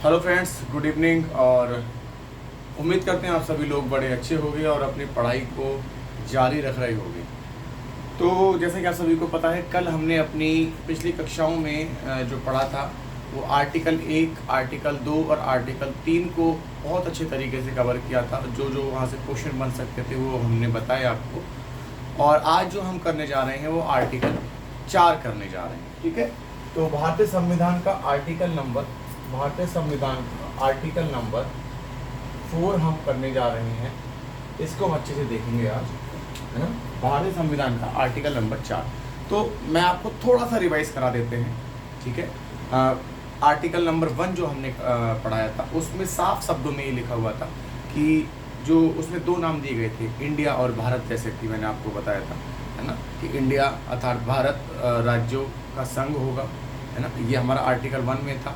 Hello friends, good evening. और उम्मीद करते हैं आप सभी लोग बड़े अच्छे होंगे और अपनी पढ़ाई को जारी रख रहे होंगे। तो जैसे कि आप सभी को पता है, कल हमने अपनी पिछली कक्षाओं में जो पढ़ा था वो आर्टिकल 1, आर्टिकल 2 और आर्टिकल 3 को बहुत अच्छे तरीके से कवर किया था। जो जो वहाँ से क्वेश्चन बन सकते थे वो हमने बताया आपको। और आज जो हम करने जा रहे हैं वो आर्टिकल 4 करने जा रहे हैं। ठीक है, तो भारतीय संविधान का आर्टिकल नंबर 4 हम करने जा रहे हैं। इसको हम अच्छे से देखेंगे आज, है ना। भारतीय संविधान का आर्टिकल नंबर 4। तो मैं आपको थोड़ा सा रिवाइज करा देते हैं। ठीक है, आर्टिकल नंबर 1 जो हमने पढ़ाया था उसमें साफ शब्दों में ये लिखा हुआ था कि जो उसमें 2 नाम दिए गए थे, इंडिया और भारत, जैसे कि मैंने आपको बताया था, है ना, कि इंडिया अर्थात भारत राज्यों का संघ होगा, है ना। ये हमारा आर्टिकल 1 में था,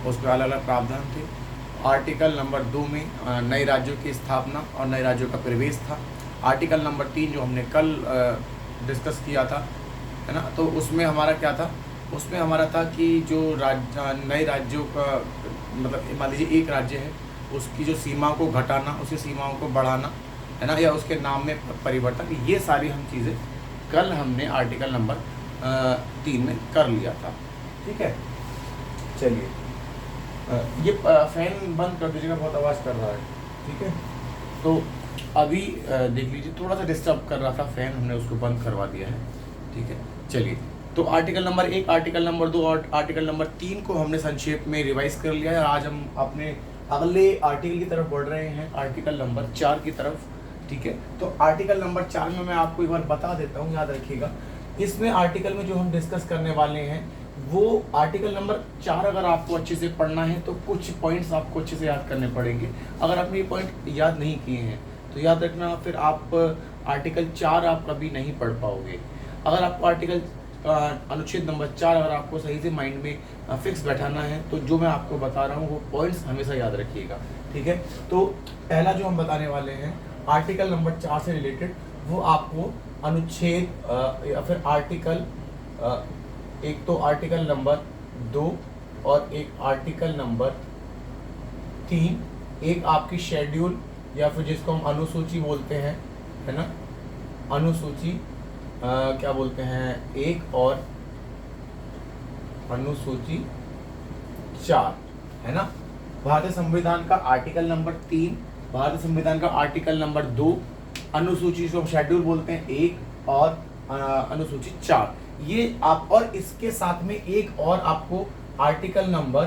उसमें अलग अलग प्रावधान थे। आर्टिकल नंबर 2 में नए राज्यों की स्थापना और नए राज्यों का प्रवेश था। आर्टिकल नंबर 3 जो हमने कल डिस्कस किया था, है ना, तो उसमें हमारा क्या था, उसमें हमारा था कि जो नए राज्यों का मतलब मान लीजिए एक राज्य है, उसकी जो सीमा को घटाना, उसकी सीमाओं को बढ़ाना, है ना, या उसके नाम में परिवर्तन, ये सारी हम चीज़ें कल हमने आर्टिकल नंबर 3 में कर लिया था। ठीक है, चलिए ये फैन बंद कर दीजिएगा, बहुत आवाज़ कर रहा है। ठीक है, तो अभी देख लीजिए, थोड़ा सा डिस्टर्ब कर रहा था फैन, हमने उसको बंद करवा दिया है। ठीक है, चलिए, तो आर्टिकल नंबर 1, आर्टिकल नंबर 2 और आर्टिकल नंबर 3 को हमने संक्षेप में रिवाइज कर लिया है। आज हम अपने अगले आर्टिकल की तरफ बढ़ रहे हैं, आर्टिकल नंबर 4 की तरफ। ठीक है, तो आर्टिकल नंबर 4 में मैं आपको एक बार बता देता हूँ, याद रखिएगा। इसमें आर्टिकल में जो हम डिस्कस करने वाले हैं वो आर्टिकल नंबर 4 अगर आपको अच्छे से पढ़ना है तो कुछ पॉइंट्स आपको अच्छे से याद करने पड़ेंगे। अगर आपने ये पॉइंट याद नहीं किए हैं तो याद रखना, फिर आप आर्टिकल 4 आप कभी नहीं पढ़ पाओगे। अगर आपको आर्टिकल अनुच्छेद नंबर 4 अगर आपको सही से माइंड में फिक्स बैठाना है तो जो मैं आपको बता रहा हूँ वो पॉइंट्स हमेशा याद रखिएगा। ठीक है, तो पहला जो हम बताने वाले हैं आर्टिकल नंबर 4 से रिलेटेड, वो आपको अनुच्छेद या फिर आर्टिकल एक तो आर्टिकल नंबर 2 और एक आर्टिकल नंबर 3, एक आपकी शेड्यूल या फिर जिसको हम अनुसूची बोलते हैं, है ना, अनुसूची क्या बोलते हैं, 1 और अनुसूची 4, है ना। भारतीय संविधान का आर्टिकल नंबर 3, भारतीय संविधान का आर्टिकल नंबर 2, अनुसूची को हम शेड्यूल बोलते हैं 1 और अनुसूची 4, ये आप, और इसके साथ में एक और आपको आर्टिकल नंबर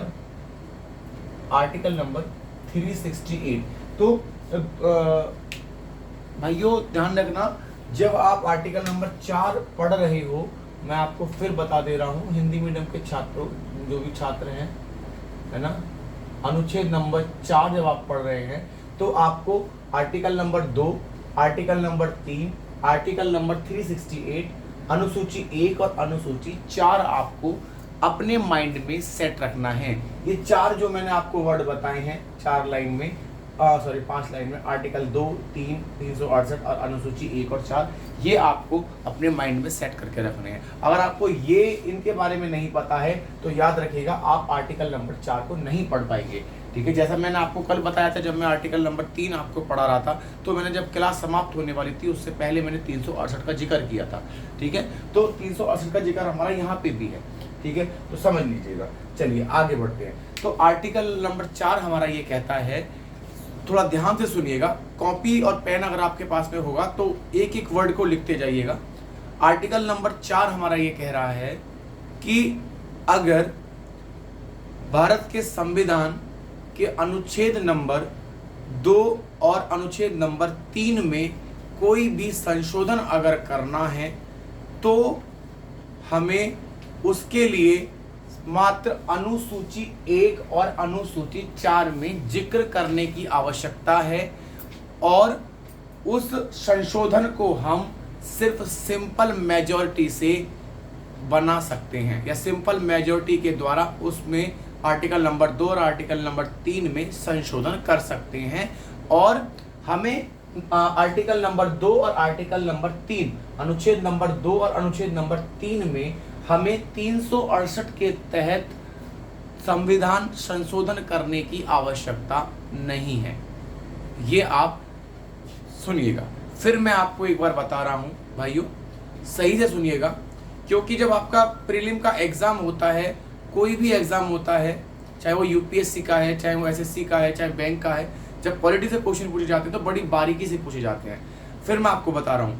368। तो भाइयों ध्यान रखना, जब आप आर्टिकल नंबर 4 पढ़ रहे हो, मैं आपको फिर बता दे रहा हूँ, हिंदी मीडियम के छात्रों, जो भी छात्र हैं, है ना, अनुच्छेद नंबर 4 जब आप पढ़ रहे हैं तो आपको article number 2, article number 3, article number 368, अनुसूची 1 और अनुसूची 4 आपको अपने माइंड में सेट रखना है। ये 4 जो मैंने आपको वर्ड बताए हैं 5 लाइन में, आर्टिकल 2, 3, 368 और अनुसूची 1 और 4, ये आपको अपने माइंड में सेट करके रखने हैं। अगर आपको ये इनके बारे में नहीं पता है तो याद रखिएगा आप आर्टिकल नंबर 4 को नहीं पढ़ पाएंगे। ठीक है, जैसा मैंने आपको कल बताया था, जब मैं आर्टिकल नंबर 3 आपको पढ़ा रहा था तो मैंने जब क्लास समाप्त होने वाली थी उससे पहले मैंने 368 का जिक्र किया था। ठीक है, तो 368 का जिक्र हमारा यहाँ पे भी है। ठीक है, तो समझ लीजिएगा। चलिए आगे बढ़ते हैं। तो आर्टिकल नंबर 4 हमारा ये कहता है, थोड़ा ध्यान से सुनिएगा, कॉपी और पेन अगर आपके पास में होगा तो एक एक वर्ड को लिखते जाइएगा। आर्टिकल नंबर 4 हमारा ये कह रहा है कि अगर भारत के संविधान के अनुच्छेद नंबर 2 और अनुच्छेद नंबर 3 में कोई भी संशोधन अगर करना है तो हमें उसके लिए मात्र अनुसूची 1 और अनुसूची 4 में जिक्र करने की आवश्यकता है, और उस संशोधन को हम सिर्फ सिंपल मेजॉरिटी से बना सकते हैं, या सिंपल मेजॉरिटी के द्वारा उसमें आर्टिकल नंबर 2 और आर्टिकल नंबर 3 में संशोधन कर सकते हैं। और हमें आर्टिकल नंबर 2 और आर्टिकल नंबर 3, अनुच्छेद नंबर 2 और अनुच्छेद नंबर 3 में हमें 368 के तहत संविधान संशोधन करने की आवश्यकता नहीं है। ये आप सुनिएगा, फिर मैं आपको एक बार बता रहा हूं भाइयों, सही से सुनिएगा, क्योंकि जब आपका प्रीलिम का एग्जाम होता है, कोई भी एग्जाम होता है, चाहे वो यूपीएससी का है, चाहे वो एसएससी का है, चाहे बैंक का है, जब पॉलिटी से क्वेश्चन पूछे जाते हैं तो बड़ी बारीकी से पूछे जाते हैं। फिर मैं आपको बता रहा हूं,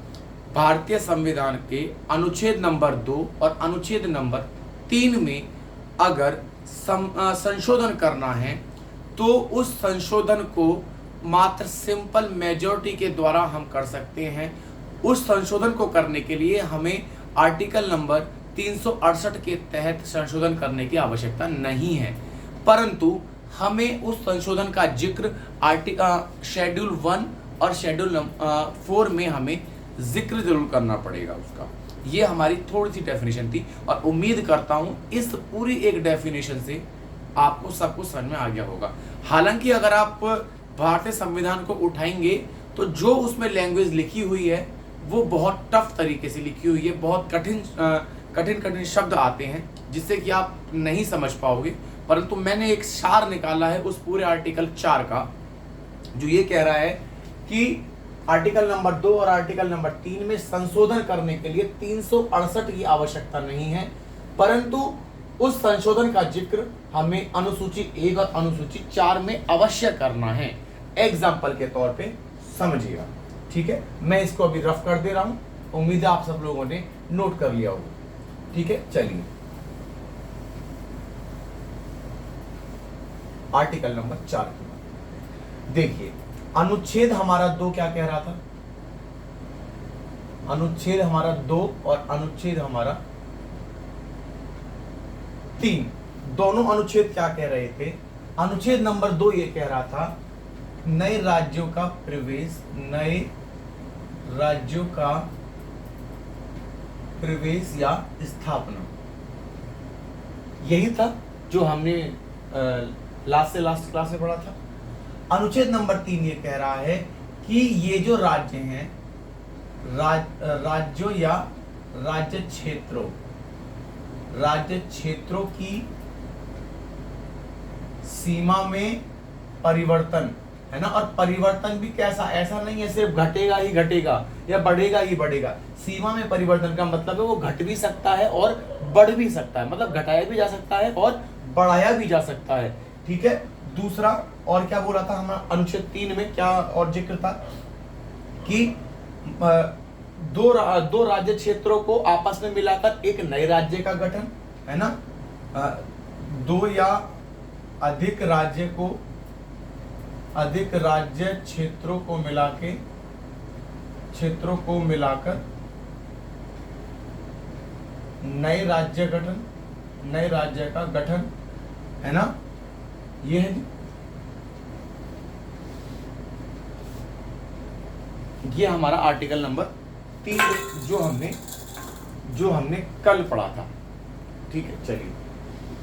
भारतीय संविधान के अनुच्छेद नंबर 2 और अनुच्छेद नंबर 3 में अगर संशोधन करना है तो उस संशोधन को मात्र सिंपल मेजॉरिटी के द्वारा हम कर सकते हैं। उस संशोधन को करने के लिए हमें आर्टिकल नंबर 368 के तहत संशोधन करने की आवश्यकता नहीं है, परंतु हमें उस संशोधन का जिक्र शेड्यूल 1 और शेड्यूल 4 में हमें जिक्र जरूर करना पड़ेगा उसका। ये हमारी थोड़ी सी डेफिनेशन थी और उम्मीद करता हूं इस पूरी एक डेफिनेशन से आपको सब कुछ समझ में आ गया होगा। हालांकि अगर आप भारतीय संविधान को उठाएंगे तो जो उसमें लैंग्वेज लिखी हुई है वो बहुत टफ तरीके से लिखी हुई है, बहुत कठिन शब्द आते हैं जिससे कि आप नहीं समझ पाओगे, परंतु मैंने एक सार निकाला है उस पूरे आर्टिकल 4 का, जो ये कह रहा है कि आर्टिकल नंबर 2 और आर्टिकल नंबर 3 में संशोधन करने के लिए 368 की आवश्यकता नहीं है, परंतु उस संशोधन का जिक्र हमें अनुसूची 1 और अनुसूची 4 में अवश्य करना है। एग्जाम्पल के तौर पे समझिएगा, ठीक है। मैं इसको अभी रफ कर दे रहा हूं, उम्मीद है आप सब लोगों ने नोट कर लिया होगा, ठीक है। चलिए आर्टिकल नंबर 4 की बात देखिए। अनुच्छेद हमारा 2 क्या कह रहा था? अनुच्छेद हमारा 2 और अनुच्छेद हमारा 3, दोनों अनुच्छेद क्या कह रहे थे? अनुच्छेद नंबर 2 ये कह रहा था नए राज्यों का प्रवेश, नए राज्यों का प्रवेश या स्थापना, यही था जो हमने लास्ट क्लास में पढ़ा था। अनुच्छेद नंबर 3 ये कह रहा है कि ये जो राज्य हैं, राज्यों या राज्य क्षेत्रों की सीमा में परिवर्तन, है ना। और परिवर्तन भी कैसा, ऐसा नहीं है सिर्फ घटेगा ही घटेगा या बढ़ेगा ही बढ़ेगा। सीमा में परिवर्तन का मतलब है वो घट भी सकता है और बढ़ भी सकता है, मतलब घटाया भी जा सकता है और बढ़ाया भी जा सकता है, ठीक है। दूसरा और क्या बोला था हमारा अनुच्छेद 3 में, क्या और जिक्र था कि दो राज्य क्षेत्रों को आपस में मिलाकर एक नए राज्य का गठन, है ना। 2 या अधिक राज्य क्षेत्रों को मिलाकर नए राज्य का गठन, है ना। ये है ये हमारा आर्टिकल नंबर 3 जो हमने कल पढ़ा था, ठीक है। चलिए,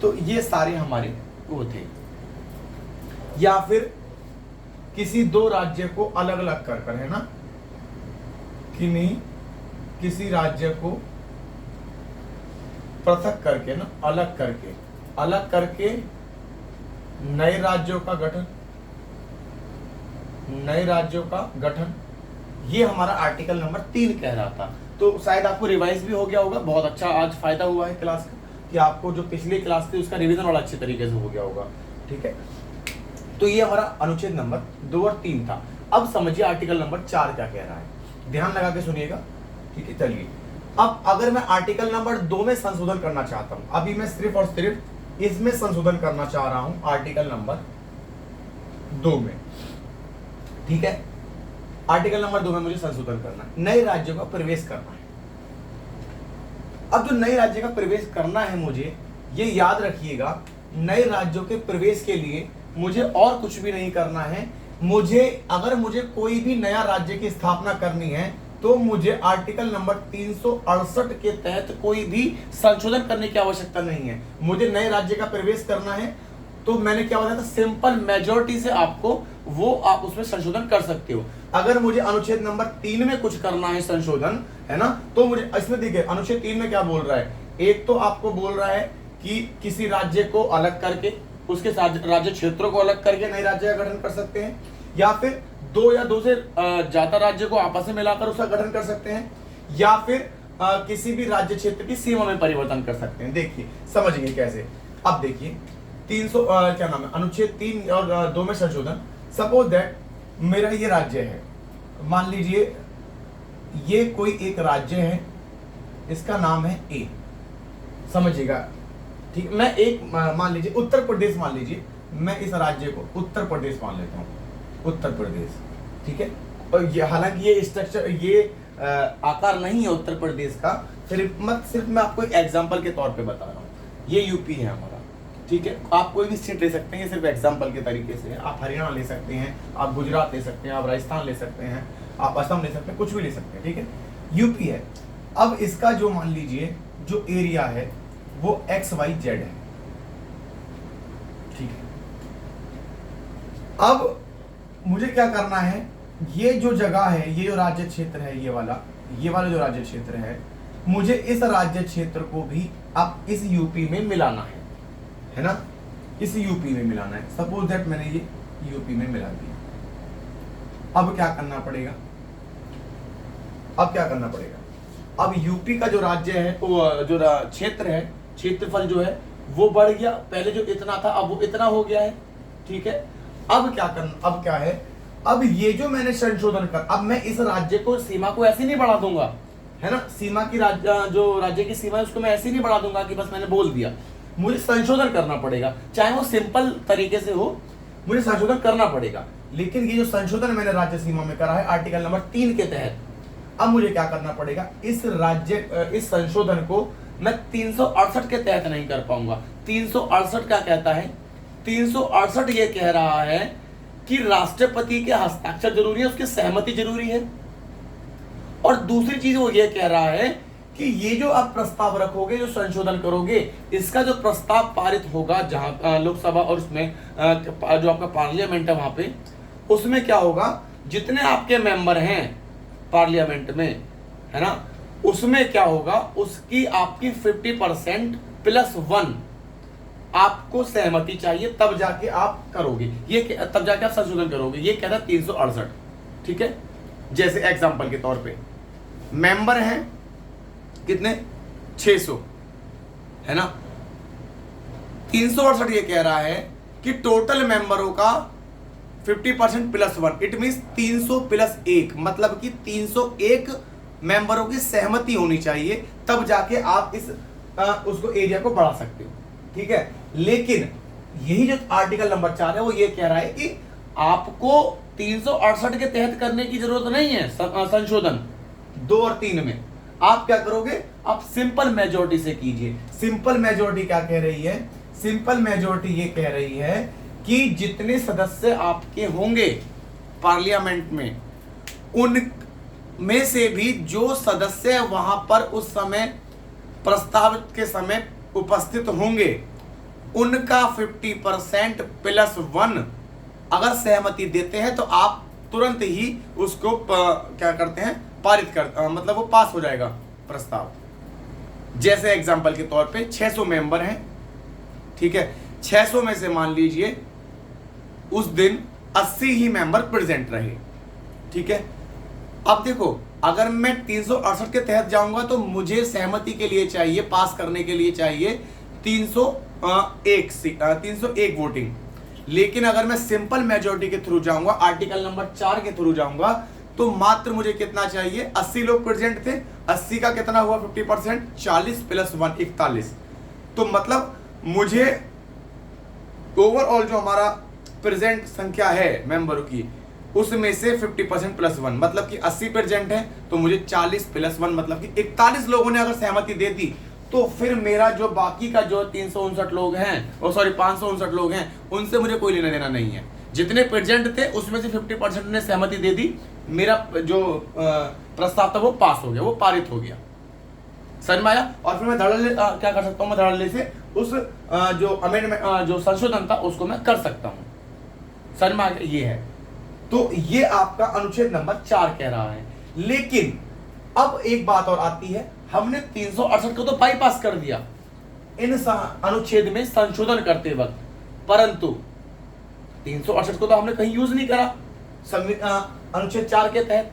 तो ये सारे हमारे वो थे। या फिर किसी 2 राज्य को अलग अलग कर, है ना, किसी राज्य को पृथक करके ना, अलग करके नए राज्यों का गठन, ये हमारा आर्टिकल नंबर 3 कह रहा था। तो शायद आपको रिवाइज भी हो गया होगा, बहुत अच्छा आज फायदा हुआ है क्लास का कि आपको जो पिछली क्लास थी उसका रिवीजन बड़ा अच्छे तरीके से हो गया होगा, ठीक है। तो ये हमारा अनुच्छेद नंबर 2 और 3 था। अब समझिए आर्टिकल नंबर 4 क्या कह रहा है, ध्यान लगा के सुनिएगा, ठीक है। चलिए, अब अगर मैं आर्टिकल नंबर 2 में संशोधन करना चाहता हूं, अभी मैं सिर्फ और सिर्फ इसमें संशोधन करना चाह रहा हूं, आर्टिकल नंबर 2 में, ठीक है। आर्टिकल नंबर 2 में मुझे संशोधन करना है, नए राज्यों का प्रवेश करना है। अब जो नए राज्य का प्रवेश करना है मुझे, ये याद रखिएगा, नए राज्यों के प्रवेश के लिए मुझे और कुछ भी नहीं करना है। अगर मुझे कोई भी नया राज्य की स्थापना करनी है तो मुझे आर्टिकल नंबर 368 के तहत कोई भी संशोधन करने की आवश्यकता नहीं है। मुझे नए राज्य का प्रवेश करना है तो मैंने क्या बताया था, सिंपल मेजॉरिटी से आप उसमें संशोधन कर सकते हो। अगर मुझे अनुच्छेद नंबर 3 में कुछ करना है संशोधन, है ना, तो मुझे इसमें देखिए अनुच्छेद 3 में क्या बोल रहा है। एक तो आपको बोल रहा है कि किसी राज्य को अलग करके, उसके साथ राज्य क्षेत्रों को अलग करके नए राज्य का गठन कर सकते हैं, या फिर दो या दो से ज्यादा राज्य को आपस में मिलाकर उसका गठन कर सकते हैं, या फिर किसी भी राज्य क्षेत्र की सीमा में परिवर्तन कर सकते हैं। देखिए समझिए कैसे। अब देखिए 300 क्या नाम है, अनुच्छेद 3 और 2 में संशोधन। सपोज दैट मेरा ये राज्य है, मान लीजिए ये कोई एक राज्य है, इसका नाम है ए, समझिएगा, ठीक। मैं एक मान लीजिए उत्तर प्रदेश मान लीजिए, मैं इस राज्य को उत्तर प्रदेश मान लेता हूँ, उत्तर प्रदेश, ठीक है। और ये हालांकि ये स्ट्रक्चर, ये आकार नहीं है उत्तर प्रदेश का, सिर्फ मैं आपको एक एग्जांपल के तौर पे बता रहा हूँ। ये यूपी है हमारा, ठीक है। आप कोई भी स्टेट ले सकते हैं, सिर्फ एग्जांपल के तरीके से। आप हरियाणा ले सकते हैं, आप गुजरात ले सकते हैं, आप राजस्थान ले सकते हैं, आप असम ले सकते हैं, कुछ भी ले सकते हैं, ठीक है। यूपी है। अब इसका जो मान लीजिए जो एरिया है वो XYZ है, ठीक है। अब मुझे क्या करना है, ये जो जगह है, ये जो राज्य क्षेत्र है, ये वाला जो राज्य क्षेत्र है, मुझे इस राज्य क्षेत्र को भी अब इस यूपी में मिलाना है ना, इस यूपी में मिलाना है। सपोज दैट मैंने ये यूपी में मिला दिया। अब क्या करना पड़ेगा, अब यूपी का जो राज्य है, वो जो क्षेत्र है, क्षेत्रफल जो है वो बढ़ गया। पहले जो इतना था अब वो इतना हो गया है, ठीक है। अब क्या है, अब ये जो मैंने संशोधन कर, अब मैं इस राज्य को, सीमा को ऐसे नहीं बढ़ा दूंगा, है ना। सीमा की जो राज्य की सीमा है उसको मैं ऐसे नहीं बढ़ा दूंगा कि बस मैंने बोल दिया। मुझे संशोधन करना पड़ेगा, चाहे वो सिंपल तरीके से हो, मुझे संशोधन करना पड़ेगा। लेकिन ये जो संशोधन मैंने राज्य सीमा में करा है आर्टिकल नंबर 3 के तहत, अब मुझे क्या करना पड़ेगा, इस संशोधन को मैं 368 के तहत नहीं कर पाऊंगा। 368 क्या कहता है, 368 ये कह रहा है कि राष्ट्रपति के हस्ताक्षर जरूरी है, उसकी सहमति जरूरी है। और दूसरी चीज वो ये कह रहा है कि ये जो आप प्रस्ताव रखोगे, जो संशोधन करोगे, इसका जो प्रस्ताव पारित होगा जहां लोकसभा और उसमें जो आपका पार्लियामेंट है वहां पे, उसमें क्या होगा, जितने आपके मेंबर हैं पार्लियामेंट में, है ना, उसमें क्या होगा, उसकी आपकी 50% +1 आपको सहमति चाहिए, तब जाके आप करोगे ये, तब जाके आप संशोधन करोगे। ये कहता है 368, ठीक है। जैसे एग्जांपल के तौर पे मेंबर हैं कितने, 600, है ना। 368 ये कह रहा है कि टोटल मेंबरों का 50% +1, इट मींस 300 + 1, मतलब कि 301 मेंबरों की सहमति होनी चाहिए, तब जाके आप इस उसको एरिया को बढ़ा सकते हो, ठीक है। लेकिन यही जो आर्टिकल नंबर 4 है वो ये कह रहा है कि आपको 368 के तहत करने की जरूरत नहीं है संशोधन 2 और 3 में। आप क्या करोगे, आप सिंपल मेजोरिटी से कीजिए। सिंपल मेजोरिटी क्या कह रही है, सिंपल मेजोरिटी ये कह रही है कि जितने सदस्य आपके होंगे पार्लियामेंट में, उन में से भी जो सदस्य वहां पर उस समय प्रस्ताव के समय उपस्थित होंगे, उनका 50% +1 अगर सहमति देते हैं तो आप तुरंत ही उसको क्या करते हैं, पारित कर, मतलब वो पास हो जाएगा प्रस्ताव। जैसे एग्जांपल के तौर पे 600 मेंबर हैं, ठीक है। 600 में से मान लीजिए उस दिन 80 ही मेंबर प्रेजेंट रहे, ठीक है। अब देखो, अगर मैं 368 के तहत जाऊंगा तो मुझे सहमति के लिए चाहिए, पास करने के लिए चाहिए 301 वोटिंग। लेकिन अगर मैं सिंपल मेजोरिटी के थ्रू जाऊंगा, आर्टिकल नंबर 4 के थ्रू जाऊंगा, तो मात्र मुझे कितना चाहिए, 80 लोग प्रेजेंट थे, 80 का कितना हुआ 50%, 40 + 1 41। तो मतलब मुझे ओवरऑल जो हमारा प्रेजेंट संख्या है मेंबरों की, उसमें से 50% +1, मतलब कि 80 प्रेजेंट है, तो मुझे 40 + 1 मतलब कि 41 लोगों ने अगर सहमति दे दी, तो फिर मेरा जो बाकी का जो 359 लोग हैं, 559 लोग हैं, उनसे मुझे कोई लेना देना नहीं है। जितने प्रेजेंट थे उसमें से 50% ने सहमति दे दी, मेरा जो प्रस्ताव था वो पास हो गया, वो पारित हो गया, समझ में आया। और फिर मैं धड़ल्ले क्या कर सकता हूँ, मैं धड़ल्ले से उस जो अमेंडमेंट जो संशोधन था उसको मैं कर सकता हूँ, समझ में आ गया। ये है, तो ये आपका अनुच्छेद नंबर 4 कह रहा है। लेकिन अब एक बात और आती है, हमने 368 को तो बाईपास कर दिया, इन अनुच्छेद में संशोधन करते वक्त, परंतु 368 को तो हमने कहीं यूज नहीं करा अनुच्छेद 4 के तहत।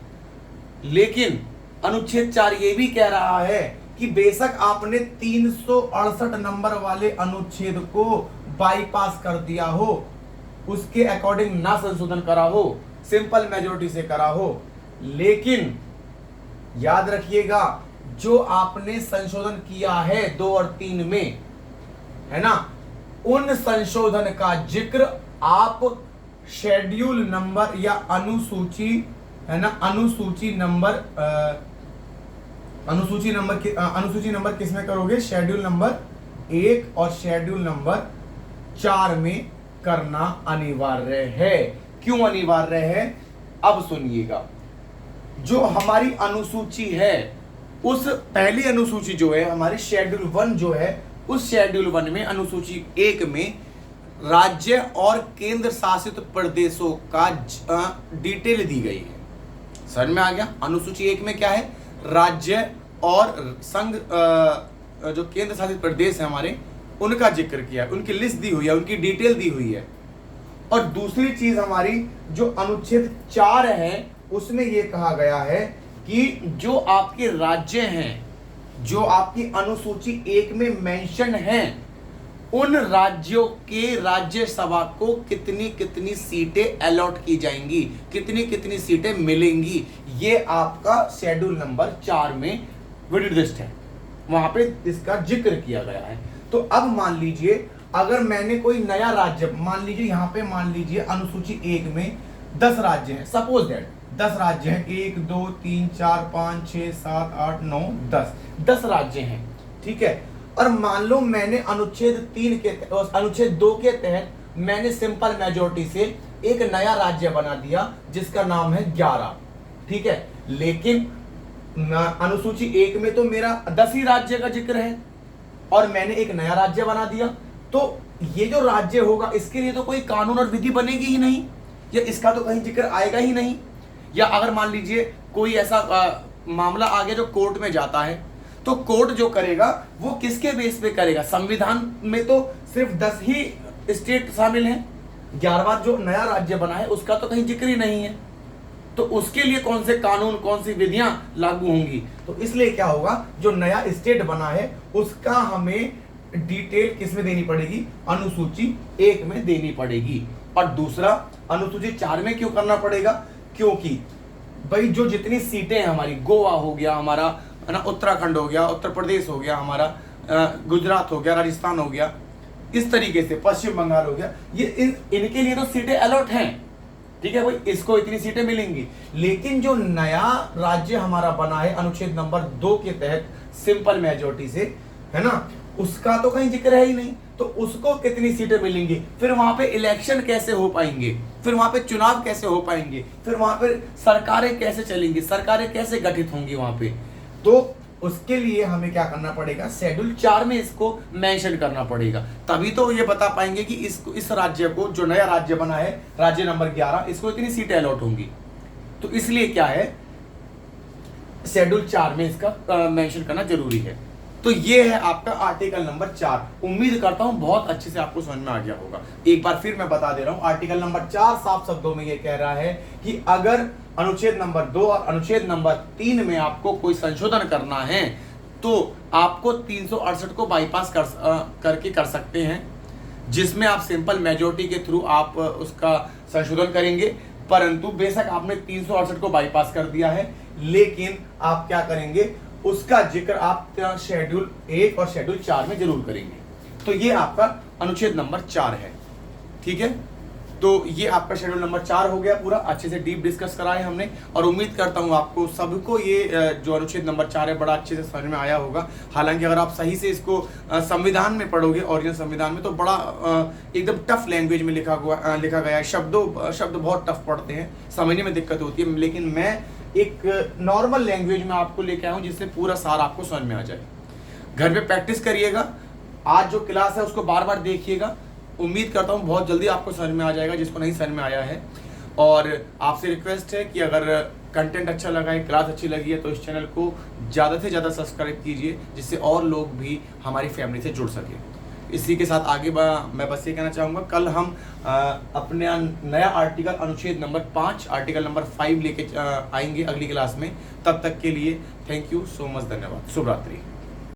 लेकिन अनुच्छेद 4 ये भी कह रहा है कि बेशक आपने 368 नंबर वाले अनुच्छेद को बाईपास कर दिया हो, उसके अकॉर्डिंग ना संशोधन करा हो, सिंपल मेजोरिटी से करा हो, लेकिन याद रखिएगा जो आपने संशोधन किया है 2 और 3 में, है ना, उन संशोधन का जिक्र आप शेड्यूल नंबर या अनुसूची, है ना, अनुसूची नंबर किस में करोगे? शेड्यूल नंबर 1 और शेड्यूल नंबर 4 में करना अनिवार्य है। क्यों अनिवार्य है? अब सुनिएगा, जो हमारी अनुसूची है, उस पहली अनुसूची जो है हमारी शेड्यूल 1 जो है, उस शेड्यूल 1 में अनुसूची 1 में राज्य और केंद्र शासित प्रदेशों का डिटेल दी गई है। समझ में आ गया? अनुसूची 1 में क्या है? राज्य और संघ जो केंद्र शासित प्रदेश है हमारे, उनका जिक्र किया है, उनकी लिस्ट दी हुई है, उनकी डिटेल दी हुई है। और दूसरी चीज हमारी जो अनुच्छेद 4 है, उसमें यह कहा गया है कि जो आपके राज्य हैं, जो आपकी अनुसूची 1 में मेंशन हैं, उन राज्यों के राज्यसभा को कितनी कितनी सीटें अलॉट की जाएंगी, कितनी कितनी सीटें मिलेंगी, ये आपका शेड्यूल नंबर 4 में निर्दिष्ट है, वहां पे इसका जिक्र किया गया है। तो अब मान लीजिए अगर मैंने कोई नया राज्य, मान लीजिए यहां पे मान लीजिए अनुसूची 1 में 10 राज्य हैं, सपोज दैट 10 राज्य हैं, 1 2 3 4 5 6 7 8 9 10 राज्य हैं, ठीक है। और मान लो मैंने अनुच्छेद 2 के तहत मैंने सिंपल मेजोरिटी से एक नया राज्य बना दिया जिसका नाम है 11, ठीक है। लेकिन अनुसूची 1 में तो मेरा 10 ही राज्य का जिक्र है और मैंने एक नया राज्य बना दिया, तो ये जो राज्य होगा इसके लिए तो कोई कानून और विधि बनेगी ही नहीं, या इसका तो कहीं जिक्र आएगा ही नहीं। या अगर मान लीजिए कोई ऐसा मामला आ गया जो कोर्ट में जाता है, तो कोर्ट जो करेगा वो किसके बेस पे करेगा? संविधान में तो सिर्फ 10 ही स्टेट शामिल हैं, 11वां जो नया राज्य बना है उसका तो कहीं जिक्र ही नहीं है, तो उसके लिए कौन से कानून, कौन सी विधियां लागू होंगी? तो इसलिए क्या होगा, जो नया स्टेट बना है उसका हमें डिटेल किसमें देनी पड़ेगी? अनुसूची 1 में देनी पड़ेगी। और दूसरा, अनुसूची 4 में क्यों करना पड़ेगा? क्योंकि भाई जो जितनी सीटें हैं हमारी, गोवा हो गया हमारा, है ना, उत्तराखंड हो गया, उत्तर प्रदेश हो गया हमारा, गुजरात हो गया, राजस्थान हो गया, इस तरीके से पश्चिम बंगाल हो गया, ये इनके लिए तो सीटें अलॉट हैं, ठीक है भाई, इसको इतनी सीटें मिलेंगी। लेकिन जो नया राज्य हमारा बना है अनुच्छेद नंबर 2 के तहत सिंपल मेजोरिटी से, है ना, उसका तो कहीं जिक्र है ही नहीं, तो उसको कितनी सीटें मिलेंगी, फिर वहां पे इलेक्शन कैसे हो पाएंगे, फिर वहां पे चुनाव कैसे हो पाएंगे, फिर वहां पे सरकारें कैसे चलेंगी, सरकारें कैसे गठित होंगी वहां पे? तो उसके लिए हमें क्या करना पड़ेगा? शेड्यूल 4 में इसको मेंशन करना पड़ेगा, तभी तो ये बता पाएंगे कि इस राज्य को, जो नया राज्य बना है राज्य नंबर 11, इसको इतनी सीटें अलॉट होंगी। तो इसलिए क्या है, शेड्यूल 4 में इसका मेंशन करना जरूरी है। तो ये है आपका आर्टिकल नंबर 4। उम्मीद करता हूं बहुत अच्छे से आपको समझ में आ गया होगा। एक बार फिर मैं बता दे रहा हूं, आर्टिकल नंबर 4 साफ शब्दों में ये कह रहा है कि अगर अनुच्छेद नंबर 2 और अनुच्छेद नंबर 3 में आपको कोई संशोधन करना है तो आपको 368 को बाईपास करके कर सकते हैं, जिसमें आप सिंपल मेजोरिटी के थ्रू आप उसका संशोधन करेंगे। परंतु बेशक आपने 368 को बाईपास कर दिया है, लेकिन आप क्या करेंगे, उसका जिक्र आप शेड्यूल 1 और शेड्यूल 4 में जरूर करेंगे। तो ये आपका अनुच्छेद नंबर 4 है, ठीक है। तो ये आपका शेड्यूल नंबर 4 हो गया, पूरा अच्छे से डीप डिस्कस कराए हमने, और उम्मीद करता हूँ आपको सबको ये जो अनुच्छेद नंबर 4 है बड़ा अच्छे से समझ में आया होगा। हालांकि अगर आप सही से इसको संविधान में पढ़ोगे, ओरिजिनल संविधान में, तो बड़ा एकदम टफ लैंग्वेज में लिखा गया है, शब्द बहुत टफ पढ़ते हैं, समझने में दिक्कत होती है, लेकिन मैं एक नॉर्मल लैंग्वेज में आपको लेके आया हूँ जिससे पूरा सार आपको समझ में आ जाए। घर पे प्रैक्टिस करिएगा, आज जो क्लास है उसको बार बार देखिएगा, उम्मीद करता हूँ बहुत जल्दी आपको समझ में आ जाएगा जिसको नहीं समझ में आया है। और आपसे रिक्वेस्ट है कि अगर कंटेंट अच्छा लगा है, क्लास अच्छी लगी है, तो इस चैनल को ज़्यादा से ज़्यादा सब्सक्राइब कीजिए, जिससे और लोग भी हमारी फैमिली से जुड़ सके। इसी के साथ आगे मैं बस ये कहना चाहूँगा, कल हम अपने नया आर्टिकल अनुच्छेद नंबर 5 आर्टिकल नंबर 5 लेके आएंगे अगली क्लास में। तब तक के लिए थैंक यू सो मच, धन्यवाद, शुभ रात्रि।